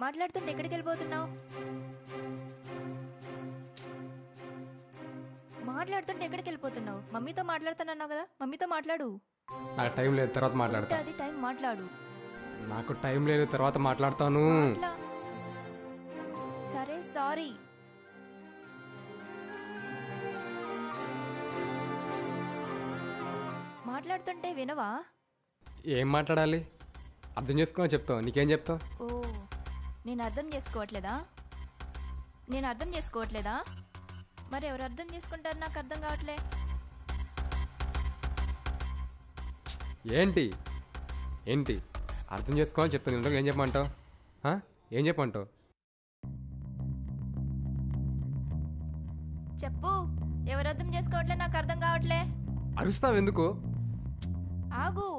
మాట్లాడుతుంటే ఎక్కడికి వెళ్ళిపోతున్నావు? మాట్లాడుతుంటే ఎక్కడికి వెళ్ళిపోతున్నావు? మమ్మీతో మాట్లాడుతానన్నావు కదా, మమ్మీతో మాట్లాడు. నాకు టైం లేదు, తర్వాత మాట్లాడతా. అది టైం మాట్లాడు. నాకు టైం లేదు, తర్వాత మాట్లాడతాను. సరే సారీ. మాట్లాడుతుంటే వినవా? ఏం మాట్లాడాలి? అర్థం చేసుకుని చెప్తావు. నీకేం చెప్తావు? ఓ, నేను అర్థం చేసుకోవట్లేదా? నేను అర్థం చేసుకోవట్లేదా? మరి ఎవరు అర్థం చేసుకుంటారు? నాకు అర్థం కావట్లే. ఏంటి ఏంటి అర్థం చేసుకోవాలని చెప్తాను. ఏం చెప్పమంటావు? ఏం చెప్పమంటావు? చెప్పు. ఎవరు అర్థం చేసుకోవట్లే? నాకు అర్థం కావట్లే. అరుస్తావు ఎందుకు? ఆగు.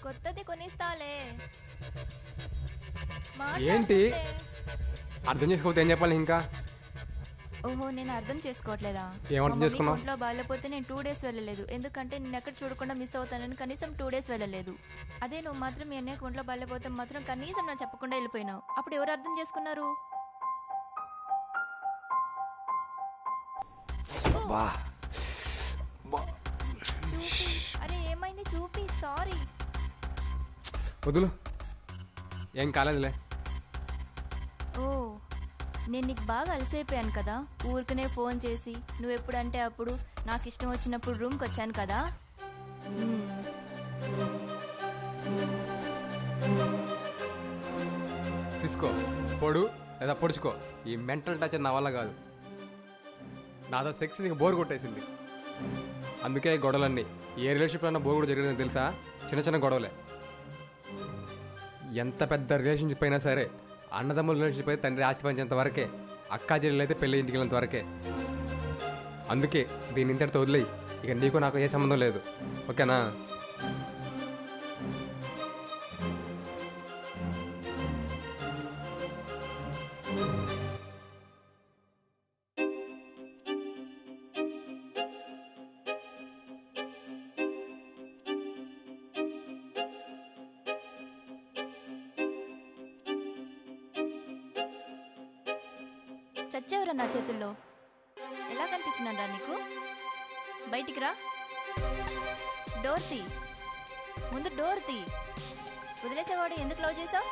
కొత్తది కొనిస్తాలే. ఏంటి అర్థం చేసుకోకపోతే ఏం చెప్పాలి ఇంకా? ఓహో, నేను అర్థం చేసుకోవట్లేదా? ఏమర్థం చేసుకున్నావు? ఒంట్లో బాగాలేకపోతే నేను 2 days వెళ్ళలేదు, ఎందుకంటే నేను ఎక్కడ చూడకుండా మిస్ అవుతానని కనీసం 2 days వెళ్ళలేదు. అదే నువ్వు మాత్రం మీ అన్నయ్యకు ఒంట్లో బాగాలేకపోతే మాత్రం కనీసం నాకు చెప్పకుండా వెళ్ళిపోయినావు. అప్పుడు ఎవరు అర్థం చేసుకున్నారు? అరే ఏమైంది చూపి. సారీ. వదులు, ఏం కాలేదులే. ఓ, నేను నీకు బాగా అలసైపోయాను కదా. ఊరికనే ఫోన్ చేసి నువ్వు ఎప్పుడంటే అప్పుడు నాకు ఇష్టం వచ్చినప్పుడు రూమ్కి వచ్చాను కదా. తీసుకో, పొడు లేదా పొడుచుకో. ఈ మెంటల్ టచ్ నా వల్ల కాదు. నాతో సెక్స్ నీకు బోర్ కొట్టేసింది. అందుకే గొడవలన్నీ. ఏ రిలేషన్షిప్ అన్నా బోర్ కూడా జరిగిందని తెలుసా? చిన్న చిన్న గొడవలే. ఎంత పెద్ద రిలేషన్షిప్ అయినా సరే, అన్నదమ్ముల రిలేషన్షిప్ అయితే తండ్రి ఆస్తి పంచేంత వరకే, అక్కా చెల్లెలు అయితే పెళ్ళి ఇంటికి వెళ్ళినంత వరకే. అందుకే దీని ఇంతటితో వదిలేయి. ఇక నీకు నాకు ఏ సంబంధం లేదు, ఓకేనా? చచ్చేవరా నా చేతుల్లో. ఎలా కనిపిస్తున్నాను రా నీకు? బయటికి రా. డోర్ తీ. ముందు డోర్ తీ. వదిలేసేవాడు ఎందుకు లవ్ చేసావు?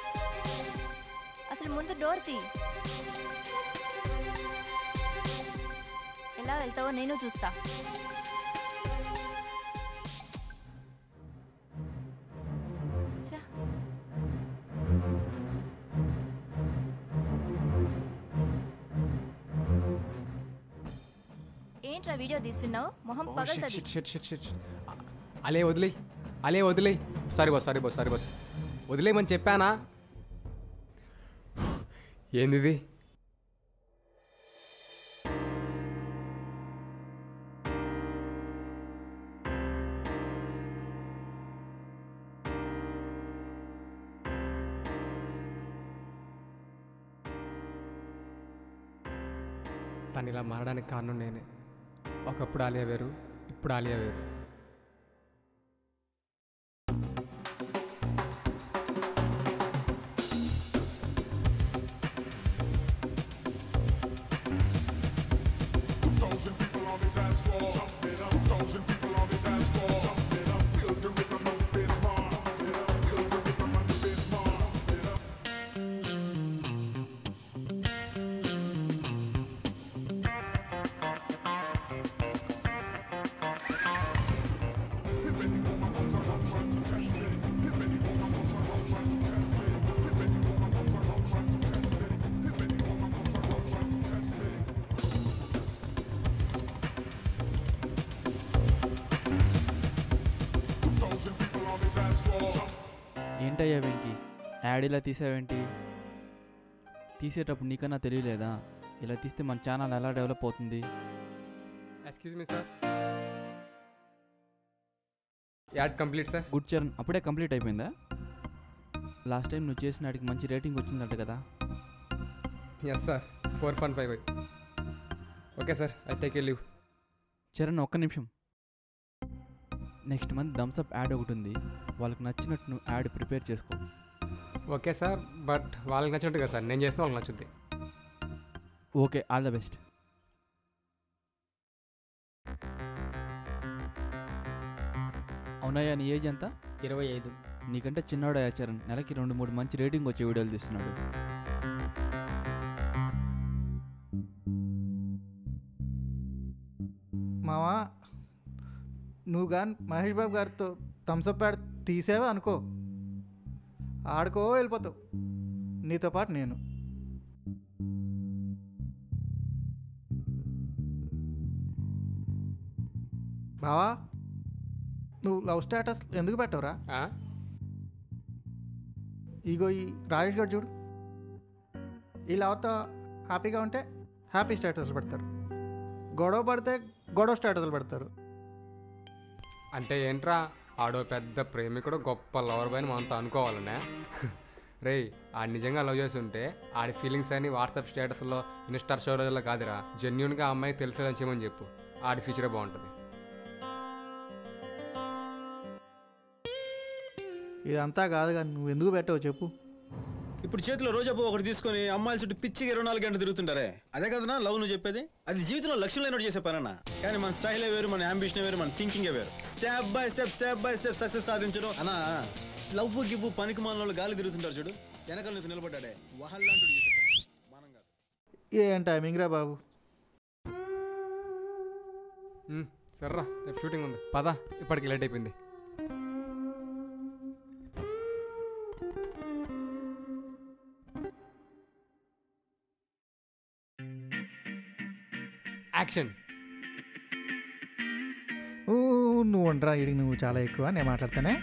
అసలు ముందు డోర్ తీ. ఎలా వెళ్తావో నేను చూస్తా. ఛ. ఏంట్రా వీడియో తీస్తున్నావు? మొహం పగలుతుంది. అలే వదిలేయ్. సారీ బస్ వదిలేయమని చెప్పానా? ఏంది తను ఇలా మారడానికి కారణం నేనే. ఒకప్పుడు ఆలియా వేరు, ఇప్పుడు ఆలియా వేరు. ఏంటయ్యా వెంకీ, యాడ్ ఇలా తీసావేంటి? తీసేటప్పుడు నీకన్నా తెలియలేదా ఇలా తీస్తే మన ఛానల్ ఎలా డెవలప్ అవుతుంది? Excuse me sir, add complete sir. Good Charan, అప్పుడే కంప్లీట్ అయిపోయిందా? లాస్ట్ టైం నువ్వు చేసిన వాడికి మంచి రేటింగ్ వచ్చిందంట కదా? Yes sir, 4.5. Okay sir, I take a leave. Charan ఒక్క నిమిషం. నెక్స్ట్ మంత్ థమ్స్అప్ యాడ్ ఒకటి ఉంది, వాళ్ళకి నచ్చినట్టు నువ్వు యాడ్ ప్రిపేర్ చేసుకో. ఓకే సార్, బట్ వాళ్ళకి నచ్చినట్టు కదా సార్, నేను చేస్తే వాళ్ళకి నచ్చుద్ది. Okay, all the best. అవునయ్యా, నీ ఏజ్ ఎంత? 25. నీకంటే చిన్నవాడయ్యా చరణ్. నెలకి 2-3 మంచి రేటింగ్ వచ్చే వీడియోలు తీస్తున్నాడు. మావా, నువ్వు కానీ మహేష్ బాబు గారితో థమ్స్అప్ యాడ్ తీసావా అనుకో, ఆడుకో వెళ్ళిపోతావు, నీతో పాటు నేను. బావా, నువ్వు లవ్ స్టేటస్ ఎందుకు పెట్టవురా? ఇగో ఈ రాజేష్ గారు చూడు, ఈ లవ్తో హ్యాపీగా ఉంటే హ్యాపీ స్టేటస్లు పెడతారు, గొడవ పడితే గొడవ స్టేటస్లు పెడతారు. అంటే ఏంట్రా, ఆడో పెద్ద ప్రేమికుడు గొప్ప లవర్ బాయ్ అని మనతో అనుకోవాలనే? రే, ఆడు నిజంగా లవ్ చేసి ఉంటే ఆడి ఫీలింగ్స్ అని వాట్సాప్ స్టేటస్లో, ఇన్స్టా స్టోరీలో కాదురా, జెన్యున్గా ఆ అమ్మాయి తెలిసేదని చేయమని చెప్పు, ఆడి ఫ్యూచరే బాగుంటుంది. ఇదంతా కాదు కానీ నువ్వు ఎందుకు పెట్టావు చెప్పు. ఇప్పుడు చేతిలో రోజా పువ్వు ఒకటి తీసుకొని అమ్మాయిల చుట్టూ పిచ్చిగా 24 గంటలు తిరుగుతుంటారే, అదే కదనా లవ్ నువ్వు చెప్పేది? అది జీవితంలో లక్ష్యం లేనట్టు చేసే పనన్నా. కానీ మన స్టైలే వేరు, మన అంబిషన్ వేరు, మన థింకింగే వేరు. స్టెప్ బై స్టెప్ సక్సెస్ సాధించడం అన్నా. లవ్ గివ్వు పనికి మాల గాలి తిరుగుతుంటారు చూడు, వెనకాల నుంచి నిలబడ్డాడే వహల్లాంటి చేసే పని మనం కాదు. ఏం టైమింగ్ రా బాబు. సర్రా, రేపు షూటింగ్ ఉంది, పదా, ఇప్పటికి లేట్ అయిపోయింది. యాక్షన్. నువ్వు ఉండరా, ఇడికి నువ్వు చాలా ఎక్కువ, నేను మాట్లాడతానే.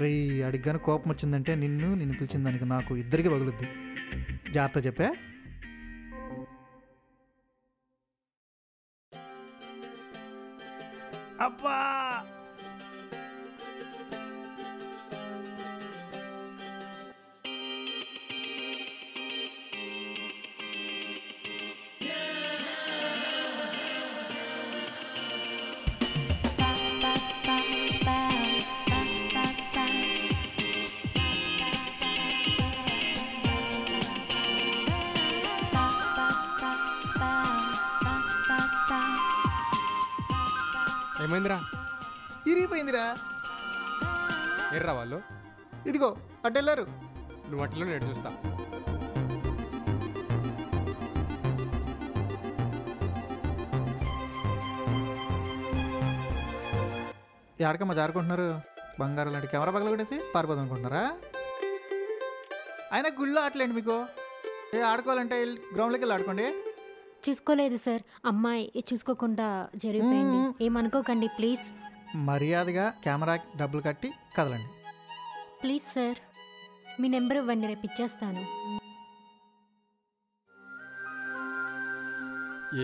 రే, అడిగాను కోపం వచ్చిందంటే నిన్ను పిలిచిన దానికి నాకు ఇద్దరికి పగులుద్ది, జాగ్రత్త చెప్పే. అబ్బా, ఏమైందిరా? ఇరిగిపోయిందిరా. ఎర్రా వాళ్ళు? ఇదిగో అడ్డెళ్ళారు. నువ్వు అట్లలో నేను చూస్తా. ఎక్కడికమ్మా జారుకుంటున్నారు? బంగారం లాంటి కెమెరా పగల కొట్టేసి పారిపోదాం అనుకుంటున్నారా? అయినా గుళ్ళో ఆటలేండి మీకు. ఆడుకోవాలంటే గ్రౌండ్లోకి వెళ్ళి ఆడుకోండి. చూసుకోలేదు సార్, అమ్మాయి చూసుకోకుండా జరిగిపోయింది. ఏమనుకోకండి ప్లీజ్. మర్యాదగా కెమెరా డబ్బులు కట్టి కదలండి. ప్లీజ్ సార్, మీ నెంబర్ ఇవ్వండి, రేపు ఇచ్చేస్తాను.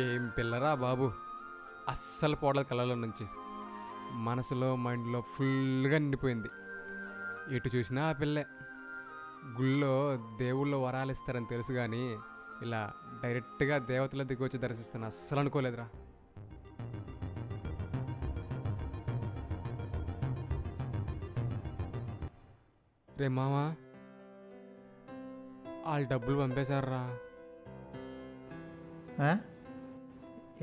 ఏం పిల్లరా బాబు, అస్సలు పోవట్లేదు కళ్ళలో నుంచి. మనసులో మైండ్లో ఫుల్గా నిండిపోయింది. ఎటు చూసినా ఆ పిల్లే. గుళ్ళో దేవుళ్ళు వరాలు ఇస్తారని తెలుసు కానీ ఇలా డైరెక్ట్గా దేవతల దిగొచ్చి దర్శిస్తాను అస్సలు అనుకోలేదురా. రే మామా, వాళ్ళు డబ్బులు పంపేశారా?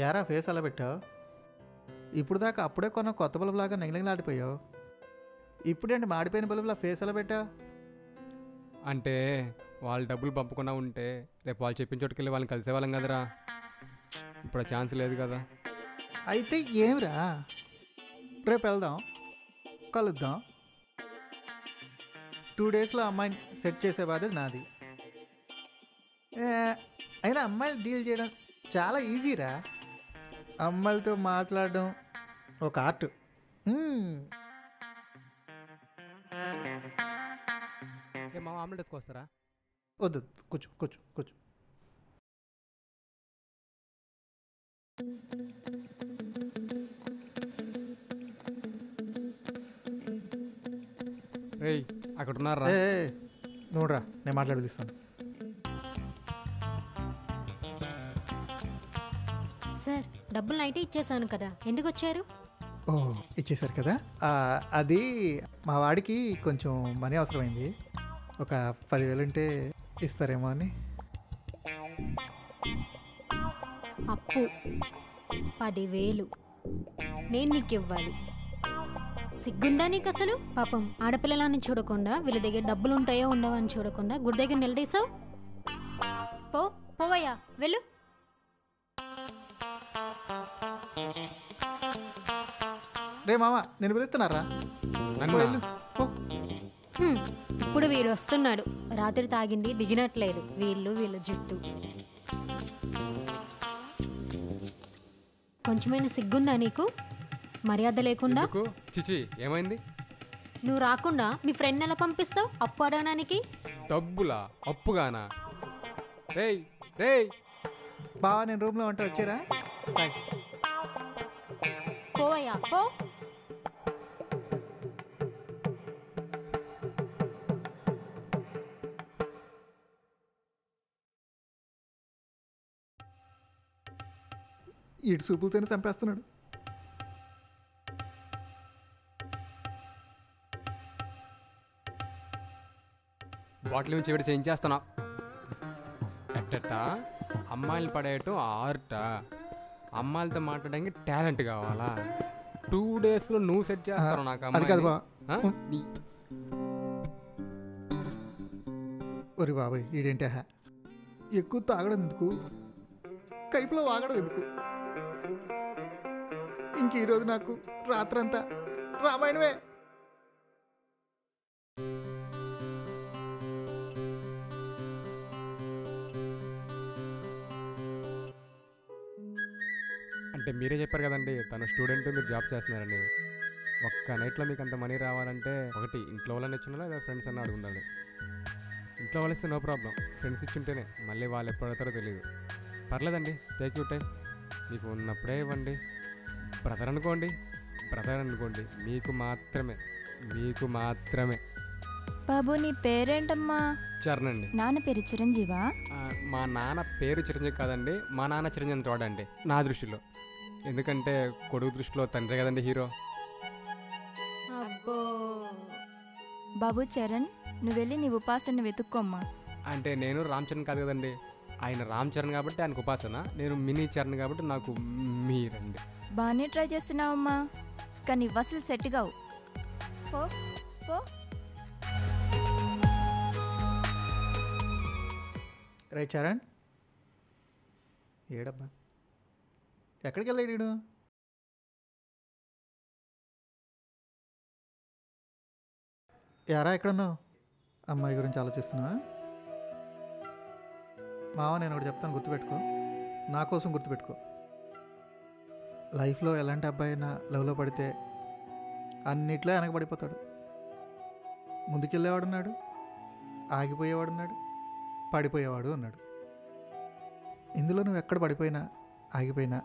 యారా ఫేస్ అలా పెట్టావు? ఇప్పుడు దాకా అప్పుడే కొన్న కొత్త బల్బులాగా నెగిలింగలాడిపోయావు. ఇప్పుడేంటి మాడిపోయిన బల్బులా ఫేస్ అలా పెట్టావు? అంటే వాళ్ళు డబ్బులు పంపకుండా ఉంటే రేపు వాళ్ళు చెప్పిన చోటుకి వెళ్ళి వాళ్ళని కలిసేవాళ్ళం కదరా. ఇప్పుడు ఆ ఛాన్స్ లేదు కదా. అయితే ఏమిరా, రేపు వెళ్దాం, కలుద్దాం. 2 డేస్లో అమ్మాయిని సెట్ చేసే బాధ్యత నాది. అయినా అమ్మాయిలు డీల్ చేయడం చాలా ఈజీరా. అమ్మాయిలతో మాట్లాడడం ఒక ఆర్ట్. మా ఆమ్లెట్ వేసుకొస్తారా? వద్దు, కూర్చో కూర్చో కూర్చో. రేయ్ అక్కడ ఉన్నారా? నువ్వురా, నేను మాట్లాడి పిలుస్తాను. సార్, డబ్బులు నైటే ఇచ్చేసాను కదా, ఎందుకు వచ్చారు? ఓ, ఇచ్చేసారు కదా. అది మా వాడికి కొంచెం మనీ అవసరమైంది. ఒక 10,000 ఉంటే ఇస్తారేమో అని. అప్పు 10,000 నేను నీకు ఇవ్వాలి. సిగ్గుందా నీకు అసలు? పాపం ఆడపిల్లలని చూడకుండా, వీళ్ళ దగ్గర డబ్బులు ఉంటాయో ఉండవో అని చూడకుండా గుడి దగ్గర నిలదీసావు. పోవయ్యా, వెళ్ళు. రే మామ, నేను పిలుస్తున్నారా? నన్ను? ఇప్పుడు వీడు వస్తున్నాడు. రాత్రి తాగింది దిగినట్లేదు. వీళ్ళ జుట్టు. కొంచెమైనా సిగ్గుందా నీకు? మర్యాద లేకుండా. ఎందుకు? చిచి, ఏమైంది? నువ్వు రాకుండా మీ ఫ్రెండ్ ఎలా పంపిస్తావు అప్పు అడగడానికి? డబ్బులా? అప్పుగానా? రేయ్ రేయ్ బావా, నేను రూమ్లో ఉంటే వచ్చారా? బాయ్. పోవయ్యా, పో. ఈడు సూపులతోనే చంపేస్తున్నాడు. బాటిల్ నుంచి ఎవరి చేయించేస్తున్నా? ఎట్టా అమ్మాయిలు పడేయటం ఆర్టా? అమ్మాయిలతో మాట్లాడడానికి టాలెంట్ కావాలా? 2 డేస్లో నువ్వు సెట్ చేస్తావు నాకు? అది కాదు బా. అమ్మాయి ఒరి బాబాయ్, ఈడేంటే ఎక్కువ తాగడం ఎందుకు, కైపులో వాగడం ఎందుకు? ఇంక ఈరోజు నాకు రాత్రంతా రామాయణమే. అంటే మీరే చెప్పారు కదండి తన స్టూడెంట్, మీరు జాబ్ చేస్తున్నారని. ఒక్క నైట్లో మీకు అంత మనీ రావాలంటే ఒకటి ఇంట్లో వాళ్ళని ఇచ్చిన లేదా ఫ్రెండ్స్ అన్న అడుగుండాలి. ఇంట్లో వాళ్ళు ఇస్తే నో ప్రాబ్లం, ఫ్రెండ్స్ ఇచ్చుంటేనే మళ్ళీ వాళ్ళు ఎప్పుడు అడతారో తెలియదు. పర్లేదండి, టేక్ యూ టైం, మీకు ఉన్నప్పుడే ఇవ్వండి. బ్రదర్ అనుకోండి, మీకు మాత్రమే. బాబు, నీ పేరేంటమ్మా? చరణ్ అండి. నాన్న పేరు చిరంజీవా? మా నాన్న పేరు చిరంజీవి కాదండి, మా నాన్న చిరంజీవి తోడండి నా దృష్టిలో. ఎందుకంటే కొడుకు దృష్టిలో తండ్రి కదండి హీరో. అబ్బో. బాబు చరణ్, నువ్వు వెళ్ళి నీ ఉపాసనని వెతుక్కోమ్మా. అంటే నేను రామ్ చరణ్ కాదు కదండి, ఆయన రామ్ చరణ్ కాబట్టి ఆయనకు ఉపాసన, నేను మినీ చరణ్ కాబట్టి నాకు మీరండి. బాగానే ట్రై చేస్తున్నావమ్మా, కానీ వసలు సెట్ కావు. పో పో. రే చరణ్, ఏడబ్బా, ఎక్కడికి వెళ్ళాడు? యారా ఎక్కడున్నావు? అమ్మాయి గురించి ఆలోచిస్తున్నావా? మావ, నేను ఒకటి చెప్తాను, గుర్తుపెట్టుకో. నా కోసం గుర్తుపెట్టుకో. లైఫ్లో ఎలాంటి అబ్బాయి అయినా లవ్లో పడితే అన్నిట్లో వెనకబడిపోతాడు. ముందుకెళ్ళేవాడున్నాడు, ఆగిపోయేవాడున్నాడు, పడిపోయేవాడు ఉన్నాడు. ఇందులో నువ్వు ఎక్కడ పడిపోయినా ఆగిపోయినా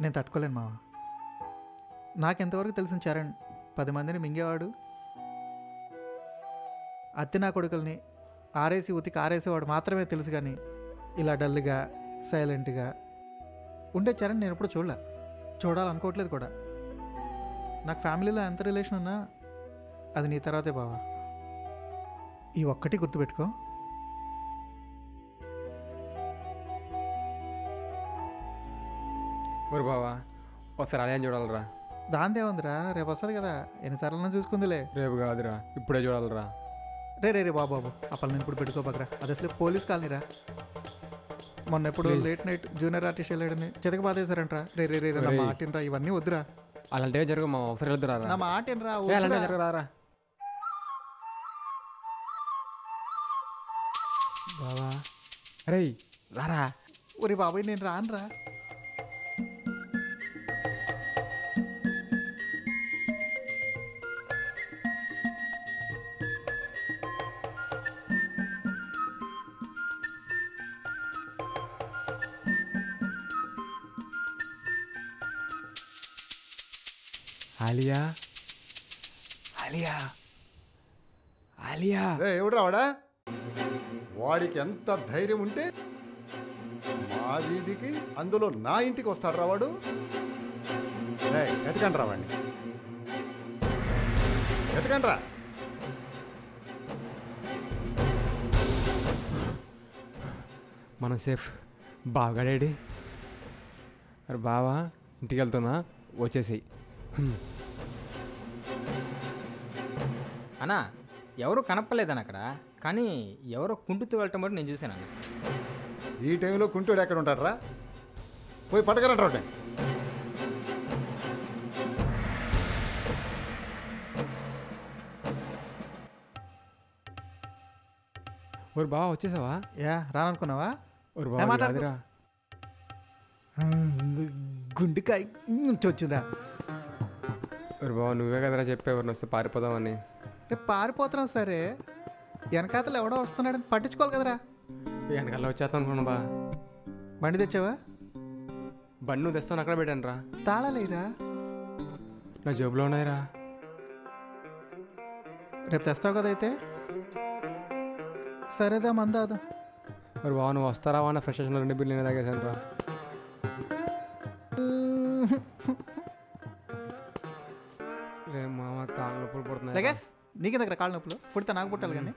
నేను తట్టుకోలేను మావా. నాకెంతవరకు తెలిసిన చరణ్ 10 మందిని మింగేవాడు, అత్తి నా కొడుకుల్ని ఆరేసి ఉతికి ఆరేసేవాడు మాత్రమే తెలుసు. కానీ ఇలా డల్గా సైలెంట్గా ఉండే చరణ్ నేను ఎప్పుడు చూడాలనుకోవట్లేదు కూడా. నాకు ఫ్యామిలీలో ఎంత రిలేషన్ ఉన్నా అది నీ తర్వాతే బావా. ఈ ఒక్కటి గుర్తుపెట్టుకో. ఊరు బావా, ఒకసారి అలయాన్ని చూడాలరా. దాందే ఉందిరా, రేపు వస్తుంది కదా, ఎన్నిసార్లు చూసుకుందిలే. రేపు కాదురా, ఇప్పుడే చూడాలరా. రే బాబు అప్పలు నేను ఇప్పుడు పెట్టుకోపకరా. అది అసలు పోలీస్ కాలనీరా. మొన్న ఎప్పుడు లేట్ నైట్ జూనియర్ ఆర్టిస్ట్ వెళ్ళాడని చెతక బాధేశారంట్రా. రే నా మాటినరా, ఇవన్నీ వద్దురా. అలాంటివే జరుగు మా ఒకసారి వెళ్తురా. నా మాటినరా, అలాంటివి జరగరారా బావా. రే రారా. ఒరే బాబాయ్, నేను రానురా. ఆలియా ఆలియా ఆలియా. ఎవడు వాడా? వాడికి ఎంత ధైర్యం ఉంటే మా వీధికి, అందులో నా ఇంటికి వస్తాడు రా వాడు. ఎతకండి రా వాడిని, ఎతకండి రా. మనం సేఫ్. బాగాడేడి. అరే బావా, ఇంటికి వెళ్తున్నా, వచ్చేసేయి. అన్నా, ఎవరు కనపలేదని అక్కడ, కానీ ఎవరో కుంటుతూ వెళ్ళటం బట్టి నేను చూశాను అన్న. ఈ టైంలో కుంటోడు ఎక్కడ ఉంటాడు రా? పోయి పట్టకరండి రా. ఊరు బావా, వచ్చేసావా? రాననుకున్నావా? ఊరు బావా రాదురా. గుండెకాయ నుంచి వచ్చిందా? ఊరు బావా, నువ్వే కదరా చెప్పే ఎవరిని వస్తే పారిపోదామని. రేపు పారిపోతున్నాం సరే, వెనకాతలు ఎవడో వస్తున్నాడని పట్టించుకోవాలి కదరా. వెనకాల వచ్చేస్తాను అనుకున్నా బా. బండి తెచ్చావా? బండి నువ్వు తెస్తాను అక్కడ పెట్టాను రా. తాళాలేరా? నా జేబులో ఉన్నాయిరా. రేపు తెస్తావు కదా అయితే? సరేదా, మందాదు. మరి బావ, నువ్వు వస్తారా అన్న ఫ్రెస్ట్రేషన్లో 2 బిల్లు నేను తాగేసాను రా. రే మామ, కాళ్ళ నొప్పులు పుడుతున్నాయి. నీకే దగ్గర కాళ్ళ నొప్పులు పుడితే నాకు పుట్టాలి. కానీ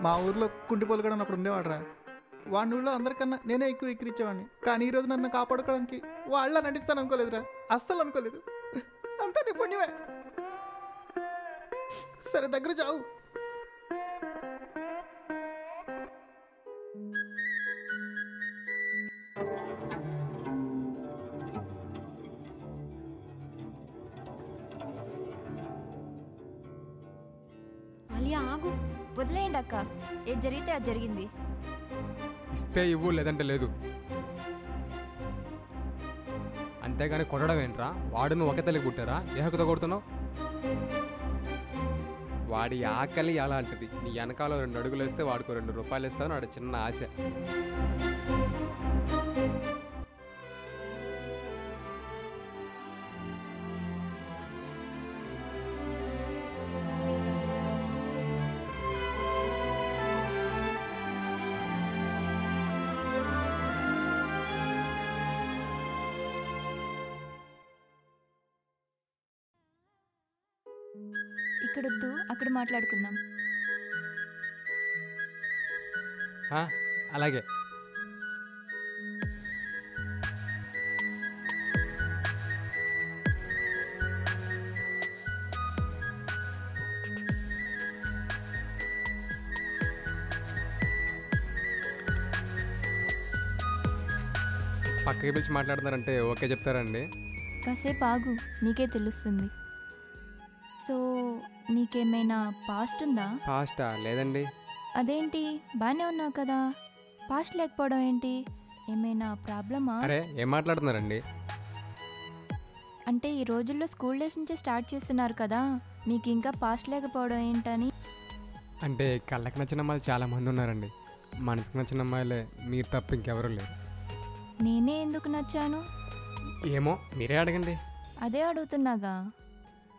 మా ఊర్లో కుంటిపోలు కూడా అప్పుడు ఉండేవాడురా. వాడి ఊళ్ళో అందరికన్నా నేనే ఎక్కువ ఎక్కిరిచ్చేవాడిని. కానీ ఈరోజు నన్ను కాపాడుకోవడానికి వాళ్ళ నటిస్తాను అనుకోలేదురా, అస్సలు అనుకోలేదు. అంతా నీ పుణ్యమే. సరే, దగ్గర చావు. అలియా ఆగు. వదిలేయండి అక్క, ఏది జరిగితే అది జరిగింది. ఇస్తే ఇవ్వు, లేదంటే లేదు. అంతేగాని కొట్టడం ఏంట్రా? వాడు నువ్వు ఒకే తల్లికి పుట్టారా? ఏ హక్కుతో కొడుతున్నావు? వాడి ఆకలి అలాంటిది. నీ వెనకాల 2 అడుగులు వేస్తే వాడికి 2 రూపాయలు ఇస్తాను, వాడి చిన్న ఆశ. ఇక్కడొద్దు, అక్కడ మాట్లాడుకుందాం. అలాగే. పక్కకి పిలిచి మాట్లాడుతున్నారంటే ఓకే చెప్తారండి? కాసేపు ఆగు, నీకే తెలుస్తుంది. సో నీకేమైనా పాస్ట్ ఉందా? ఫాస్టా? లేదండి. అదేంటి బాగానే ఉన్నావు కదా, పాస్ట్ లేకపోవడం ఏంటి? ఏమైనా ప్రాబ్లమా? అరే ఏం మాట్లాడుతున్నారండి? అంటే ఈ రోజుల్లో స్కూల్ డేస్ నుంచే స్టార్ట్ చేస్తున్నారు కదా, మీకు ఇంకా పాస్ట్ లేకపోవడం ఏంటని. అంటే కళ్ళకి నచ్చిన అమ్మాయిలు చాలామంది ఉన్నారండి. మనసుకు నచ్చిన అమ్మాయిలే మీరు తప్ప ఇంకెవరూ లేరు. నేనే ఎందుకు నచ్చాను? ఏమో మీరే అడగండి. అదే అడుగుతున్నాగా.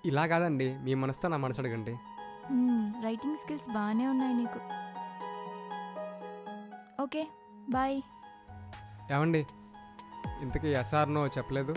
ఇలా కాదండి, మీ మనసుతో నా మనసు అడగండి. రైటింగ్ స్కిల్స్ బాగానే ఉన్నాయి నీకు. Okay bye. ఏమండి ఇంతకీ ఎస్ఆర్ నో చెప్పలేదు?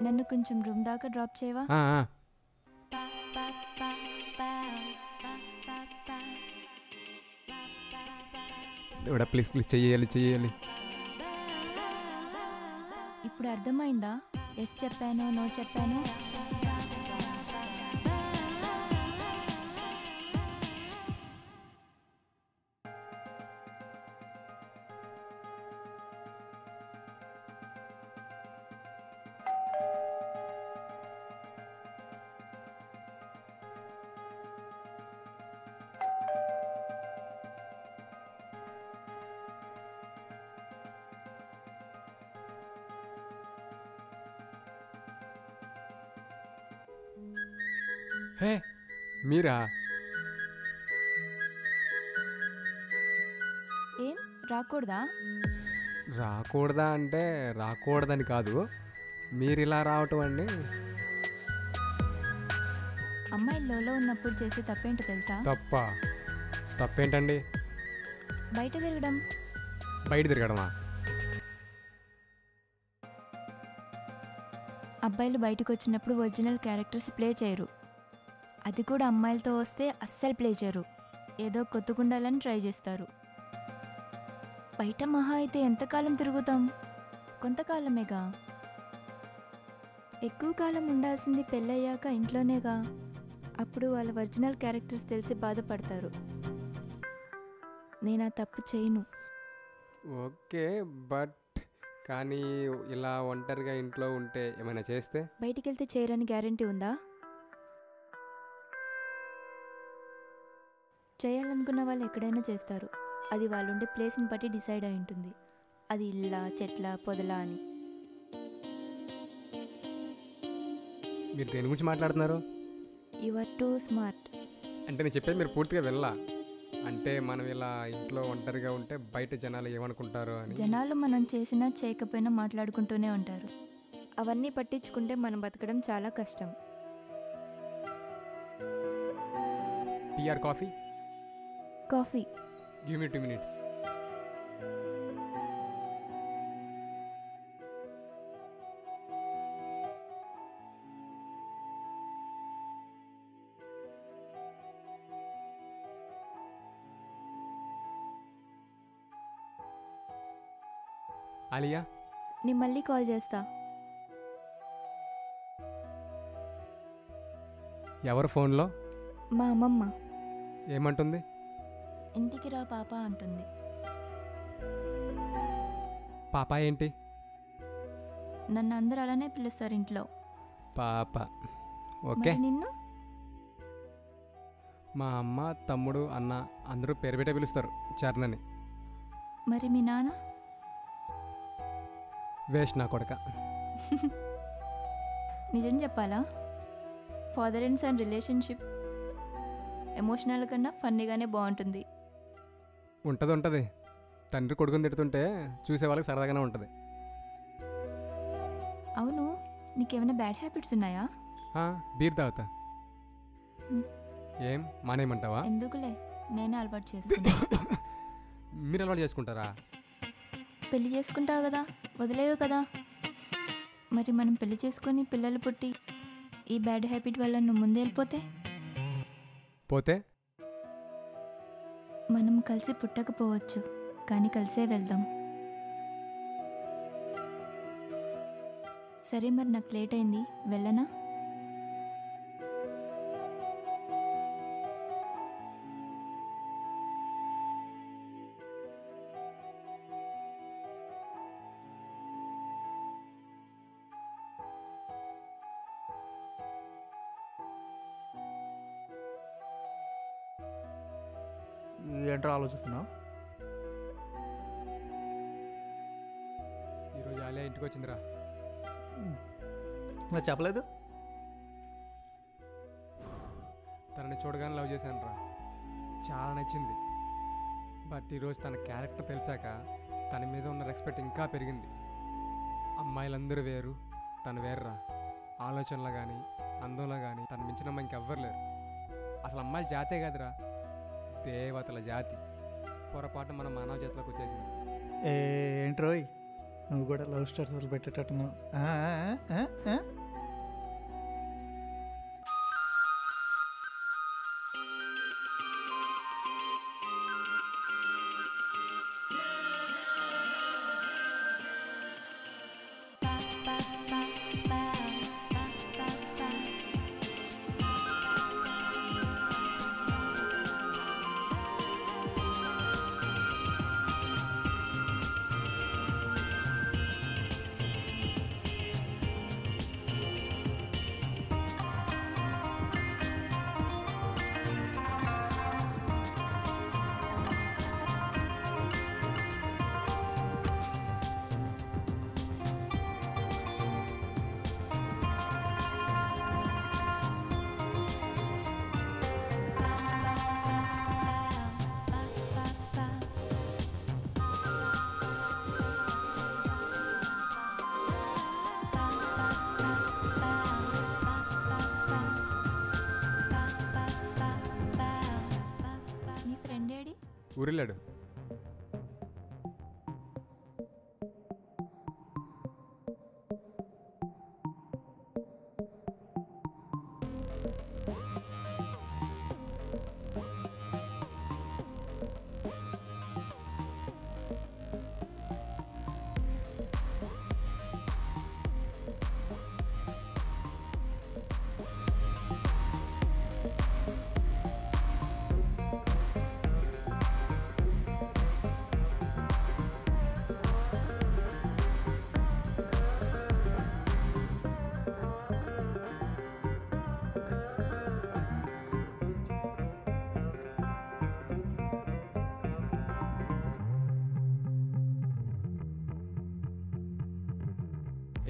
నన్ను కొంచెం రూమ్ దాకా డ్రాప్ చేయవా? దేవుడా ప్లీజ్ ప్లీజ్ చెయ్యాలి. ఇప్పుడు అర్థమైందా ఎస్ చెప్పాను నో చెప్పాను? హే మీరా? ఏం రాకూడదా? రాకూడదా అంటే రాకూడదని కాదు, మీరు ఇలా రావటం అండి. అమ్మాయి లోలో ఉన్నప్పుడు చేసే తప్పేంటో తెలుసా? తప్పేంటండి? బయట తిరగడం. బయట తిరగడమా? అబ్బాయిలు బయటకు వచ్చినప్పుడు ఒరిజినల్ క్యారెక్టర్స్ ప్లే చేయరు, అది కూడా అమ్మాయిలతో వస్తే అస్సలు ప్లే చేయరు. ఏదో కొత్తగుండాలని ట్రై చేస్తారు. బయట మహా అయితే ఎంతకాలం తిరుగుతాం? కొంతకాలమేగా. ఎక్కువ కాలం ఉండాల్సింది పెళ్ళయ్యాక ఇంట్లోనేగా. అప్పుడు వాళ్ళ ఒరిజినల్ క్యారెక్టర్స్ తెలిసి బాధపడతారు. నేను ఆ తప్పు చేయను. ఓకే బట్ కానీ ఇలా ఒంటరిగా ఇంట్లో ఉంటే ఏమైనా చేస్తే? బయటికి వెళ్తే చేయరని గ్యారంటీ ఉందా? చేయాలనుకున్న వాళ్ళు ఎక్కడైనా చేస్తారు. అది వాళ్ళుండే ప్లేస్ని బట్టి డిసైడ్ అయి ఉంటుంది. అది ఇల్లా చెట్ల పొదలా అని. మీరు దేని గురించి మాట్లాడుతున్నారు? You are too smart. అంటే నేను చెప్పేది మీరు పూర్తిగా వెళ్ళా. అంటే మనం ఇలా ఇంట్లో ఒంటరిగా ఉంటే బయట జనాలు ఏమనుకుంటారో అని. జనాలు మనం చేసినా చేయకపోయినా మాట్లాడుకుంటూనే ఉంటారు. అవన్నీ పట్టించుకుంటే మనం బతకడం చాలా కష్టం. Tea or coffee? Coffee. Give me 2 minutes. Alia నేను మళ్ళీ కాల్ చేస్తా. ఎవరు ఫోన్లో? మా అమ్మమ్మ. ఏమంటుంది? ఇంటికి రా పాప అంటుంది. పాప ఏంటి? నన్ను అందరూ అలానే పిలుస్తారు ఇంట్లో. పాప. ఓకే. మరి నిన్ను? మా అమ్మ తమ్ముడు అన్న అందరూ పేరు పెట్టే పిలుస్తారు, చరణ్ అని. మరి మీ నాన్న? వేస్ట్ నా కొడక. నిజం చెప్పాలా? Father and son relationship emotional కన్నా ఫన్నీగానే బాగుంటుంది. ఉంటుంది. తండ్రి కొడుకుని తిడుతుంటే చూసే వాళ్ళకి సరదాగానే ఉంటుంది. అవును, నీకేమైనా బ్యాడ్ హ్యాబిట్స్ ఉన్నాయా? బీర్ తాగుతా. ఏం మానేయమంటావా? ఎందుకులే, నేనే అలవాటు చేసుకున్నా. మీరు అలవాటు చేసుకుంటారా? పెళ్లి చేసుకుంటావు కదా, వదిలేవు కదా. మరి మనం పెళ్లి చేసుకొని పిల్లలు పుట్టి ఈ బ్యాడ్ హ్యాబిట్ వల్ల నువ్వు ముందే వెళ్ళిపోతే పోతే మనం కలిసి పుట్టకపోవచ్చు, కానీ కలిసే వెళ్దాం. సరే మరి నాకు లేట్ అయింది, వెళ్ళనా? ఏంటో ఆలోచిస్తున్నావు? ఈరోజు ఆలయ ఇంటికి వచ్చిందిరా. నాకు చెప్పలేదు. తనని చూడగానే లవ్ చేశాను రా, చాలా నచ్చింది. బట్ ఈరోజు తన క్యారెక్టర్ తెలిసాక తన మీద ఉన్న రెస్పెక్ట్ ఇంకా పెరిగింది. అమ్మాయిలందరూ వేరు, తను వేర్రా. ఆలోచనలో కానీ అందంలో కానీ తను మించిన అమ్మాయి ఇంకెవ్వరు లేరు. అసలు అమ్మాయిల జాతే కాదురా, దేవతల జాతి. పొరపాటు మన మానవ జాతిలోకి వచ్చేసింది. ఏంట్రోయ్ నువ్వు కూడా లవ్ స్టోరీస్ అసలు పెట్టేటట్టున్నావు. ఊరిల్లాడు.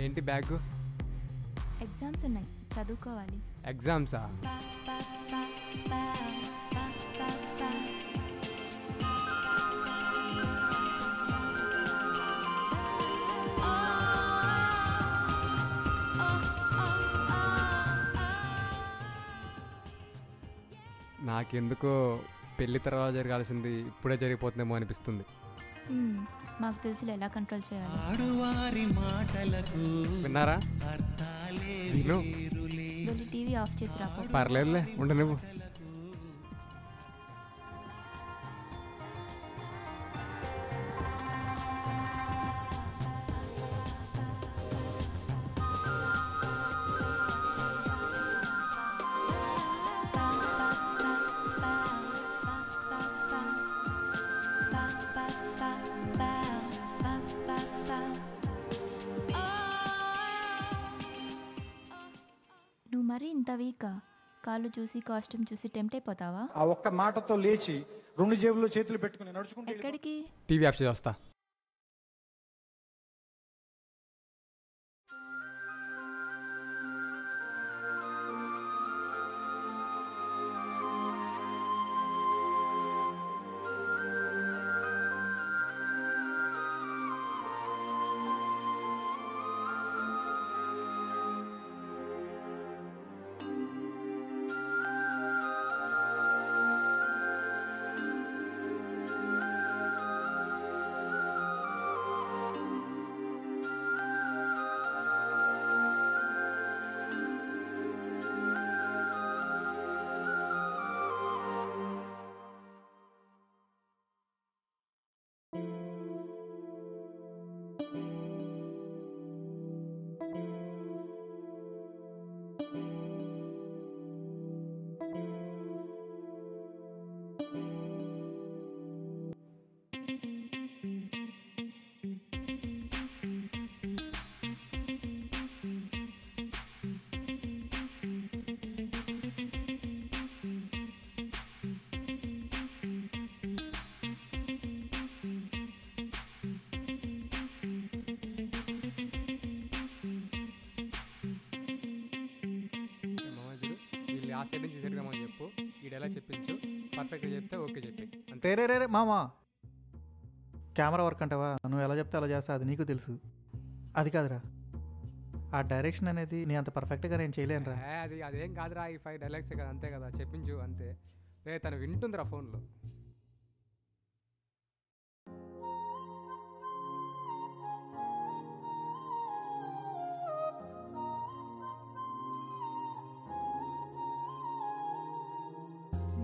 ఏంటి బ్యాగ్? ఎగ్జామ్స్ ఉన్నాయి, చదువుకోవాలి. ఎగ్జామ్సా? నాకెందుకో పెళ్లి తర్వాత జరగాల్సింది ఇప్పుడే జరిగిపోతుందేమో అనిపిస్తుంది. మాకు తెలుసులే ఎలా కంట్రోల్ చేయాలి. విన్నారా? విను. వెళ్ళి టీవీ ఆఫ్ చేసి రా. పర్లేదులే, ఉండు నువ్వు. నువ్వు మరీ ఇంత వీకా? కాళ్ళు చూసి కాస్ట్యూమ్ చూసి టెంప్ట్ అయిపోతావా? ఆ ఒక్క మాటతో లేచి 2 జేబుల్లో చేతులు పెట్టుకుని నడుచుకుంటూ ఎక్కడికి? టీవీ ఆఫ్ చేసి వస్తా. ఆ సైడ్ నుంచి జరిగామని చెప్పు, ఈ డైలాగ్ చెప్పించు, పర్ఫెక్ట్గా చెప్తే ఓకే చెప్పి అంతే. రే మామా, కెమెరా వర్క్ అంటావా? నువ్వు ఎలా చెప్తే అలా చేస్తా, అది నీకు తెలుసు. అది కాదురా, ఆ డైరెక్షన్ అనేది నీ అంత పర్ఫెక్ట్గా నేను చేయలేనురా. అదేం కాదురా, ఈ 5 డైలాగ్స్ కదా, అంతే కదా, చెప్పించు అంతే. రే తను వింటుందిరా ఫోన్లో.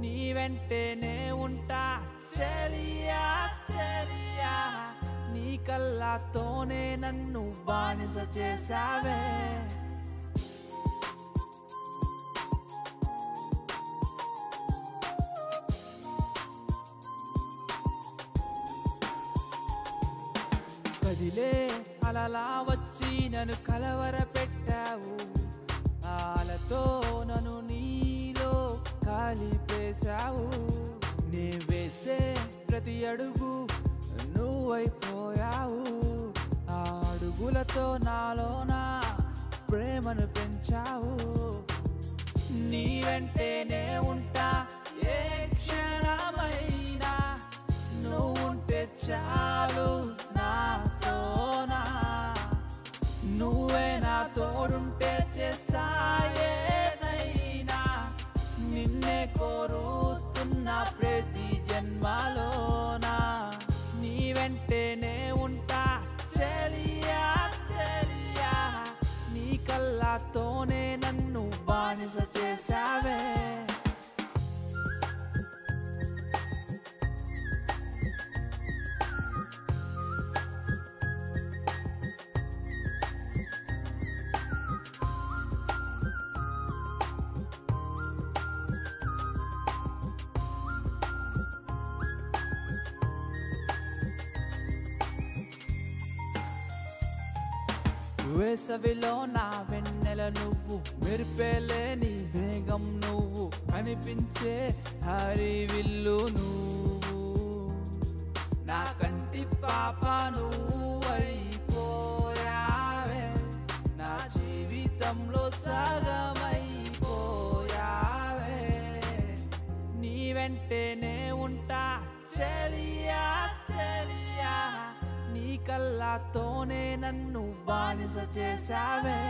నీ వెంటేనే ఉంటా చెలియా చెలియా, నీ కళ్ళతోనే నన్ను బానిస చేసావే. కదిలే అలలా వచ్చి నన్ను కలవర పెట్టావు, ఆలతో నన్ను నీలో కలిపేశావు. నే వేస్తే ప్రతి అడుగు నువ్వైపోయావు, ఆ అడుగులతో నాలోన ప్రేమను పెంచావు. నీ వెంటేనే ఉంటా ఏ క్షణమైనా, నువ్వుంటే చాలు నాతోనా, నువ్వే నా తోడుంటే చేస్తా ఏదైనా, నిన్నే కోరుతున్నా ప్రతి జన్మలోనా. నీ వెంటేనే ఉంటా చెలియా చెలియా, నీ కళ్ళతోనే నన్ను బానిస చేసావే. వేసవిలో నా వెన్నెల నువ్వు, మెరిపేలేని వేగం నువ్వు, కనిపించే హరివిల్లు నువ్వు, నా కంటి పాప నువ్వైపోయావే, నా జీవితంలో సగమైపోయావే. నీ వెంటేనే ఉంటా చెలియా చెలియా, నీ కళ్ళతోనే నన్ను బానిస చేసావే.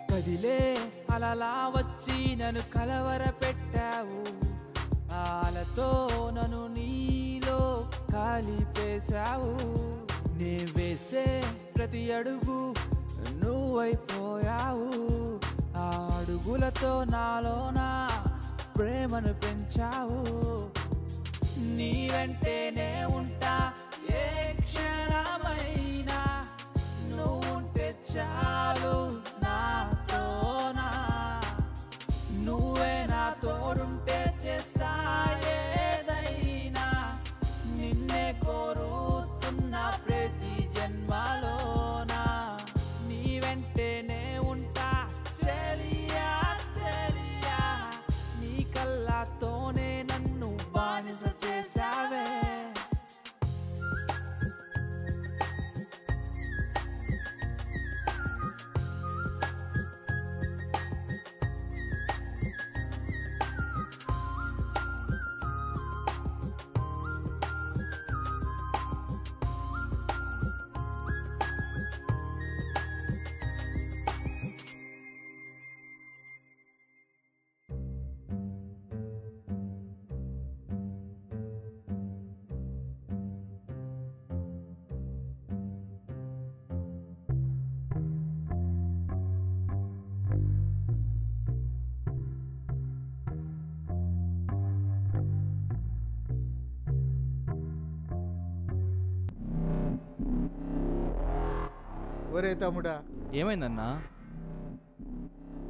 కదిలే అలలా వచ్చి నన్ను కలవర పెట్టావు, ఆలతో నన్ను నీలో కలిపేశావు. నే వేస్తే ప్రతి అడుగు నువ్వైపోయావు, ఆ అడుగులతో నాలోన ప్రేమను పెంచావు. నీ వెంటేనే ఉంటా ఏ క్షణమైనా, నువ్వుంటే చాలు నాతోనా, నువ్వే నా తోడుంటే చేస్తా ఏదైనా, నిన్నే కోరుతున్నా ప్రతి జన్మలోనా. నీ వెంటేనే ఉంటా చెలియా చెలియా, నీ కళ్ళతోనే నన్ను బానిస చేసావే. ఒరే తమ్ముడా, ఏమైందన్నా?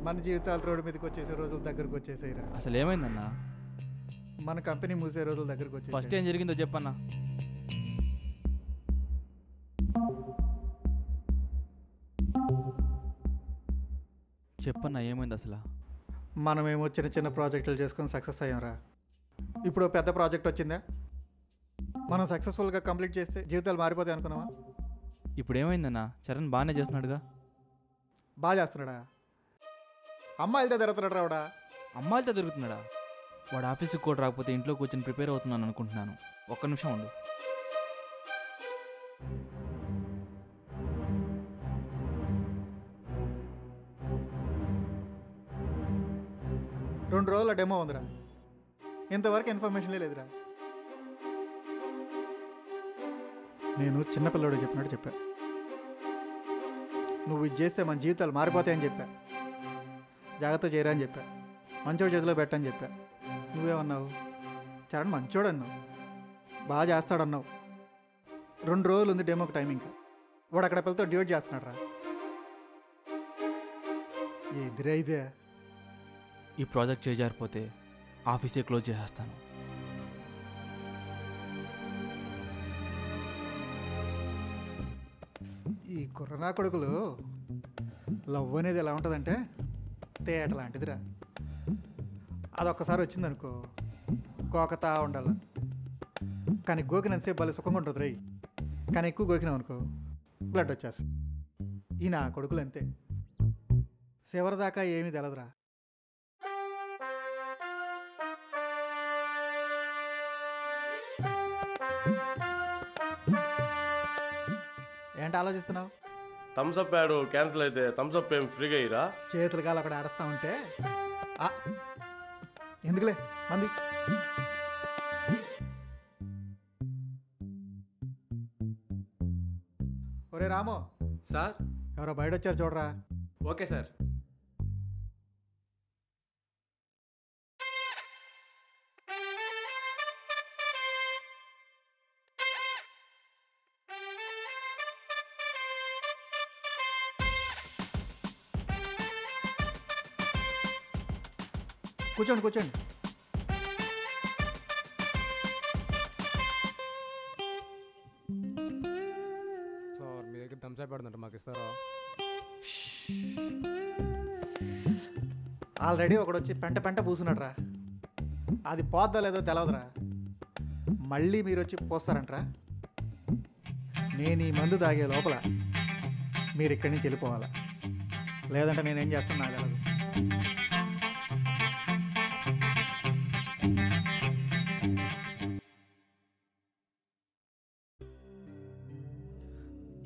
మన జీవితాలు రోడ్డు మీదకి వచ్చేసే రోజుల దగ్గరకు వచ్చేసాయిరా. అసలు ఏమైందన్నా? మన కంపెనీ మూసే రోజుల దగ్గరకు వచ్చేసాయి. ఫస్ట్ ఏం జరిగిందో చెప్పన్నా. చెప్పన్నా ఏమైంది అసలు? మనమేమో చిన్న చిన్న ప్రాజెక్టులు చేసుకొని సక్సెస్ అయ్యాంరా. ఇప్పుడు పెద్ద ప్రాజెక్ట్ వచ్చిందా, మనం సక్సెస్ఫుల్గా కంప్లీట్ చేస్తే జీవితాలు మారిపోతాయి అనుకున్నావా? ఇప్పుడు ఏమైందన్నా? చరణ్ బాగానే చేస్తున్నాడుగా. బాగా చేస్తున్నాడా? అమ్మాయిలతో తిరుగుతున్నాడు రావడా? అమ్మాయిలతో తిరుగుతున్నాడా? వాడు ఆఫీస్కి కూడా రాకపోతే ఇంట్లో కూర్చొని ప్రిపేర్ అవుతున్నాను అనుకుంటున్నాను. ఒక్క నిమిషం ఉండు. రెండు రోజుల డెమో ఉందిరా, ఇంతవరకు ఇన్ఫర్మేషన్లే లేదురా. నేను చిన్నపిల్లడు చెప్పినట్టు చెప్పా, నువ్వు ఇది చేస్తే మన జీవితాలు మారిపోతాయని చెప్పా. జాగ్రత్త చేయరా అని చెప్పా, మంచోడు చేతిలో పెట్టని చెప్పా. నువ్వేమన్నావు? చరణ్ మంచోడు అన్నావు, బాగా చేస్తాడన్నావు. 2 రోజులు ఉంది డెమోకి టైమింగ్. వాడు అక్కడ పిల్లతో డ్యూట్ చేస్తున్నాడు రా. ఎదురా ఇదే. ఈ ప్రాజెక్ట్ చేజారిపోతే ఆఫీసే క్లోజ్ చేసేస్తాను. ఈ కుర్రనా కొడుకులు లవ్ అనేది ఎలా ఉంటుందంటే తేట లాంటిదిరా. అదొక్కసారి వచ్చిందనుకో గోకతా ఉండాల. కానీ గోకినంతసేపు భలే సుఖంగా ఉంటుంది రై. కానీ ఎక్కువ గోకినాం అనుకో బ్లడ్ వచ్చేస్తుంది. ఈ నా కొడుకులు అంతే, చివరిదాకా ఏమీ తెలదురా. ఏంటి ఆలోచిస్తున్నావు? థమ్స్అప్ యాడ్ క్యాన్సిల్ అయితే థమ్స్అప్ ఏం ఫ్రీగా ఇరా? చేతులు కాలు అక్కడ ఆడుతూ ఉంటే ఎందుకులే మంది. ఒరే రామో. సార్? ఎవరో బయట వచ్చారు చూడరా. Okay sir. కూర్చోండి కూర్చోండి. సార్ మీ దగ్గర థమ్స్ అప్ పడుతుంట మాకు ఇస్తారా? ఆల్రెడీ ఒకడు వచ్చి పెంట పూసున్నాడు రా. అది పోద్దా లేదో తెలవదురా. మళ్ళీ మీరు వచ్చి పోస్తారంటరా. నేను ఈ మందు తాగే లోపల మీరు ఇక్కడి నుంచి వెళ్ళిపోవాలా, లేదంటే నేనేం చేస్తాను నాకు తెలదు.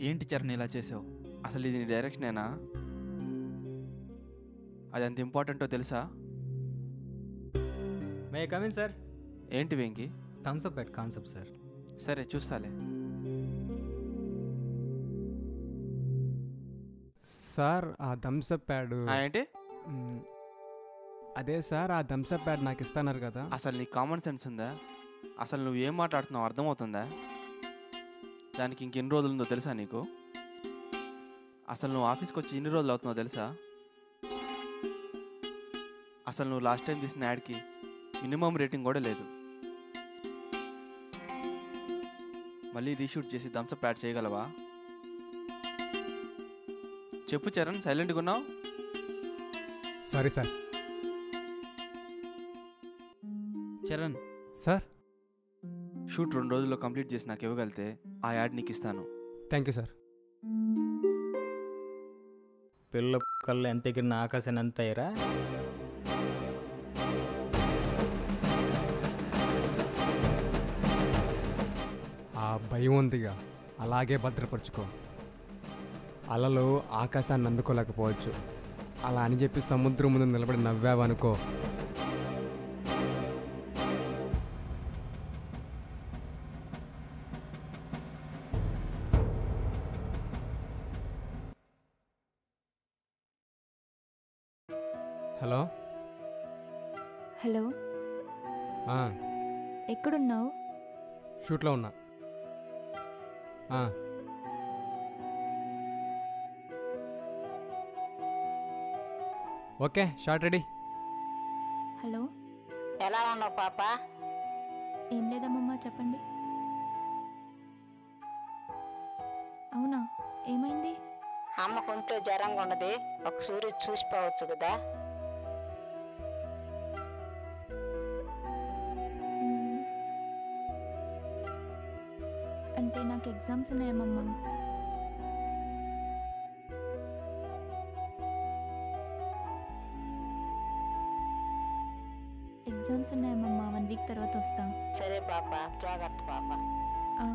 ఏంటి చరణ్ ఇలా చేసావు? అసలు ఇది నీ డైరెక్షనేనా? అది ఎంత ఇంపార్టెంటో తెలుసా? May come in sir. ఏంటి Venki? Thums Up ad concept sir. సరే చూస్తాలే. సార్ ఆ థమ్స్ అప్ యాడ్ ఏంటి? అదే సార్ ఆ థమ్స్ అప్ యాడ్ నాకు ఇస్తున్నారు కదా. అసలు నీకు కామన్ సెన్స్ ఉందా? అసలు నువ్వు ఏం మాట్లాడుతున్నావు అర్థమవుతుందా? దానికి ఇంకెన్ని రోజులు ఉందో తెలుసా నీకు? అసలు నువ్వు ఆఫీస్కి వచ్చి ఎన్ని రోజులు అవుతున్నావు తెలుసా? అసలు నువ్వు లాస్ట్ టైం తీసిన యాడ్కి మినిమం రేటింగ్ కూడా లేదు. మళ్ళీ రీషూట్ చేసి థమ్స్అప్ యాడ్ చేయగలవా? చెప్పు చరణ్, సైలెంట్గా ఉన్నావు. Sorry sir. Charan sir, shoot 2 రోజుల్లో కంప్లీట్ చేసి నాకు ఇవ్వగలితే ఆ యాడ్ నీకు ఇస్తాను. Thank you sir. పిల్ల కళ్ళు ఎంత ఎగిరిన ఆకాశాన్ని ఎంత అయ్యారా? ఆ భయం ఉందిగా, అలాగే భద్రపరుచుకో. అలలు ఆకాశాన్ని అందుకోలేకపోవచ్చు, అలా అని చెప్పి సముద్రం ముందు నిలబడి నవ్వావనుకో హలో హలో, ఎక్కడున్నావు? షూట్లో ఉన్నా. Okay, short ready. హలో, ఎలా ఉన్నావు పాప? ఏం లేదమ్మమ్మ, చెప్పండి. అవునా, ఏమైంది? అమ్మకు ఒంట్లో జ్వరంగా ఉన్నది, ఒక సూర్యు చూసిపోవచ్చు కదా. అంటే నాకు ఎగ్జామ్స్ ఉన్నాయేమమ్మా. ఎగ్జామ్స్ ఉన్నాయేమమ్మా, 1 వీక్ తర్వాత వస్తా. సరే పాప, జాగ్రత్త పాప. ఆ.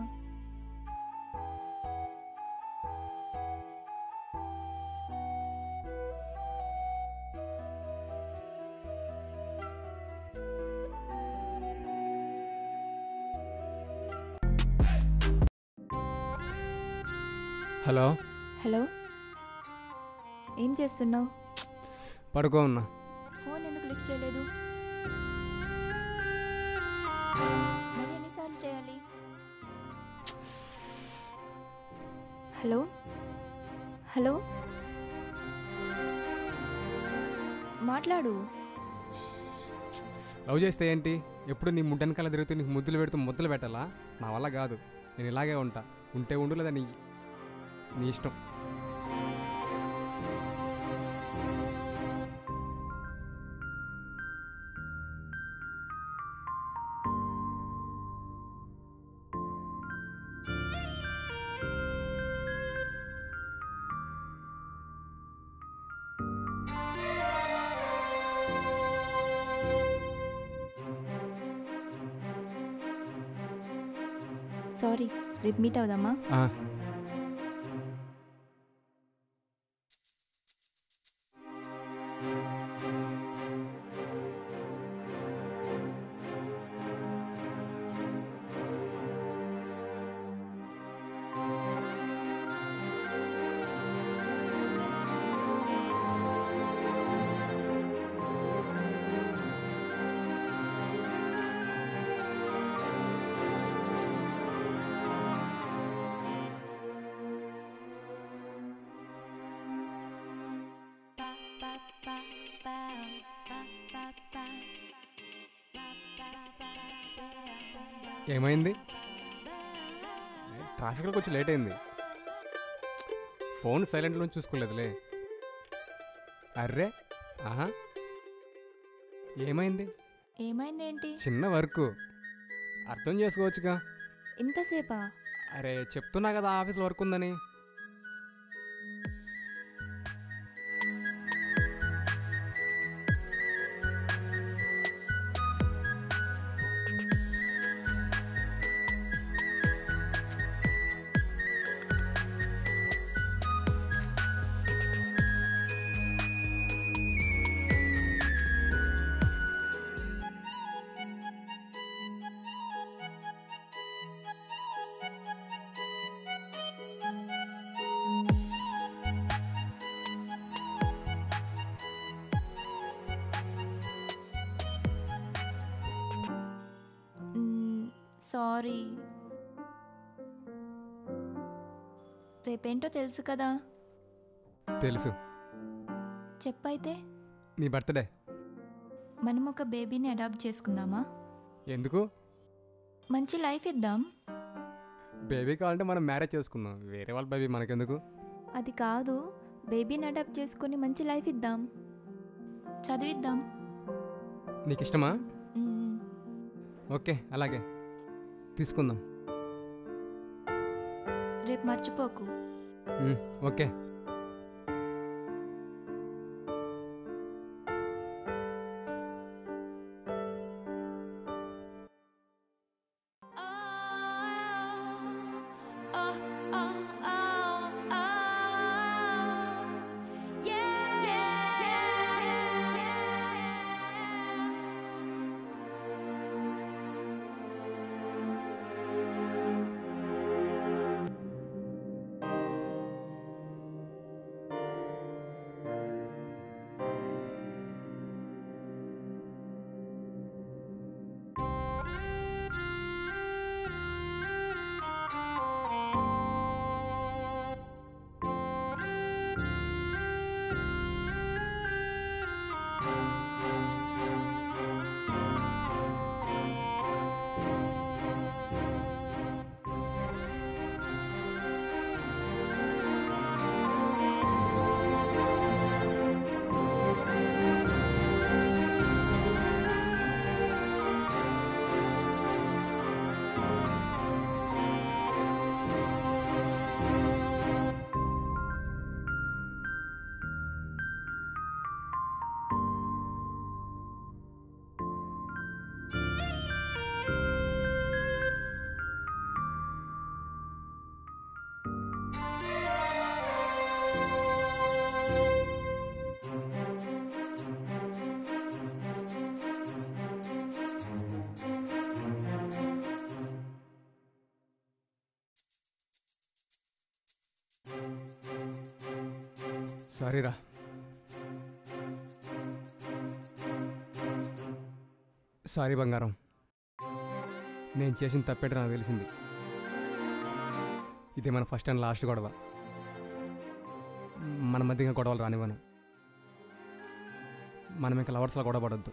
హలో. హలో, ఏం చేస్తున్నావు? పడుకో ఉన్నా. ఫోన్ ఎందుకు లిఫ్ట్ చేయలేదు? మరి ఎన్నిసార్లు చేయాలి? హలో హలో, మాట్లాడు. లవ్ చేస్తే ఏంటి, ఎప్పుడు నీ ముడ్డెనకాల తిరుగుతూ నీకు ముద్దులు పెడుతూ ముద్దలు పెట్టాలా? నా వల్ల కాదు. నేను ఇలాగే ఉంటా. ఉంటే ఉండు, లేదా నీ ఇష్టం. సారీ, రేపు మీట్ అవుదామా? ఏమైంది? ట్రాఫిక్లో కొంచెం లేట్ అయింది. ఫోన్ సైలెంట్లో చూసుకోలేదులే. అర్రే, ఆహా, ఏమైంది? ఏమైంది ఏంటి? చిన్న వర్క్, అర్థం చేసుకోవచ్చుగా. ఇంతసేపా? అరే చెప్తున్నా కదా ఆఫీస్లో వర్క్ ఉందని. సారీ. రేపేంటో తెలుసు కదా? తెలుసు. చెప్పైతే. నీ బర్త్డే. మనం ఒక బేబీని అడాప్ట్ చేసుకుందామా? ఎందుకు? మంచి లైఫ్ ఇద్దాం. బేబీ కావాలంటే మనం మ్యారేజ్ చేసుకుందాం, వేరే వాళ్ళ బేబీ మనకెందుకు? అది కాదు, బేబీని అడాప్ట్ చేసుకొని మంచి లైఫ్ ఇద్దాం, చదివిద్దాం. నీకు ఇష్టమా? ఓకే, అలాగే తీసుకుందాం. రేపు మర్చిపోకు. ఓకే. సారీరా. సారీ బంగారం, నేను చేసిన తప్పేట నాకు తెలిసింది. ఇదే మన ఫస్ట్ అండ్ లాస్ట్ గొడవ. మన మధ్య ఇంకా గొడవలు రానివ్వను. మనం ఇంకా లవర్స్లా గొడవ పడద్దు,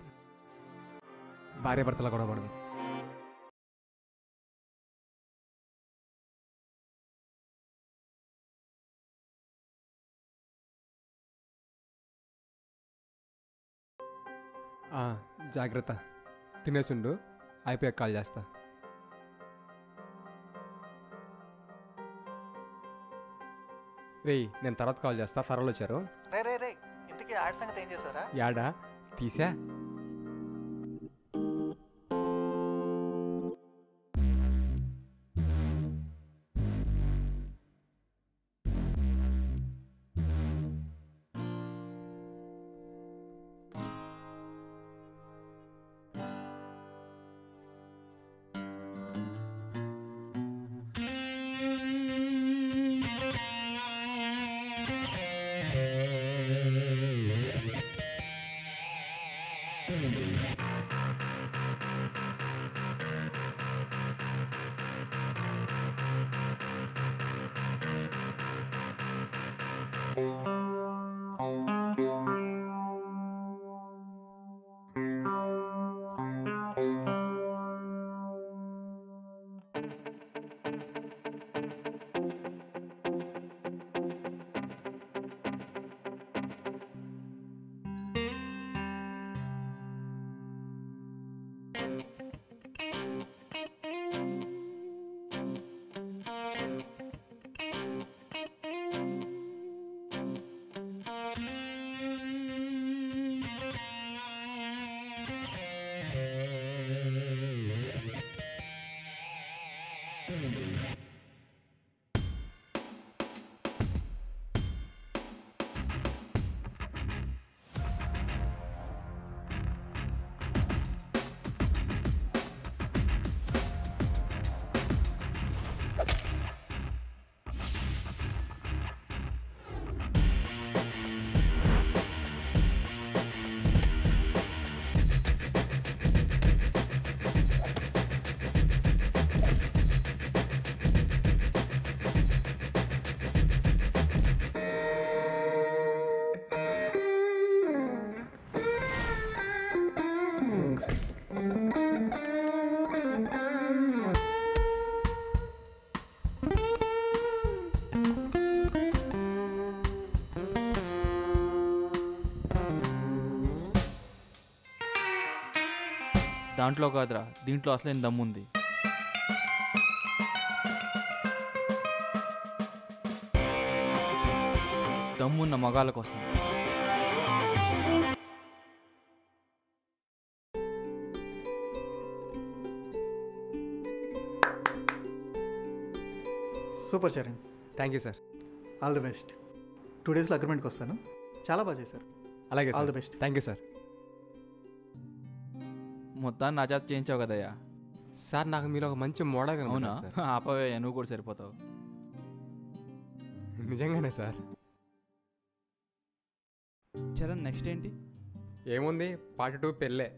భార్య భర్తలా గొడవ పడదు. జాగ్రత్త. తినేసుండు, అయిపోయాక కాల్ చేస్తా. రేయ్, నేను తర్వాత కాల్ చేస్తా. సరళ వచ్చారు. రే ఇంతకీ యాడ్ సంగతి ఏం చేశారా? యాడా తీసా. దాంట్లో కాదురా, దీంట్లో అసలేం దమ్ముంది. దమ్మున్న మగాళ్ళ కోసం. Super Charan. Thank you sir. All the best. 2 డేస్లో అగ్రిమెంట్కి వస్తాను. చాలా బాగా చేశారు. అలాగే, all the best. Thank you sir. మొత్తాన్ని ఆజాద్ చేయించావు కదయ్యా. సార్, నాకు మీరు ఒక మంచి మోడల్. అవునా? ఆపవే, నువ్వు కూడా సరిపోతావు. నిజంగానే సార్. చరణ్, నెక్స్ట్ ఏంటి? ఏముంది, పార్ట్ 2 పెళ్ళే.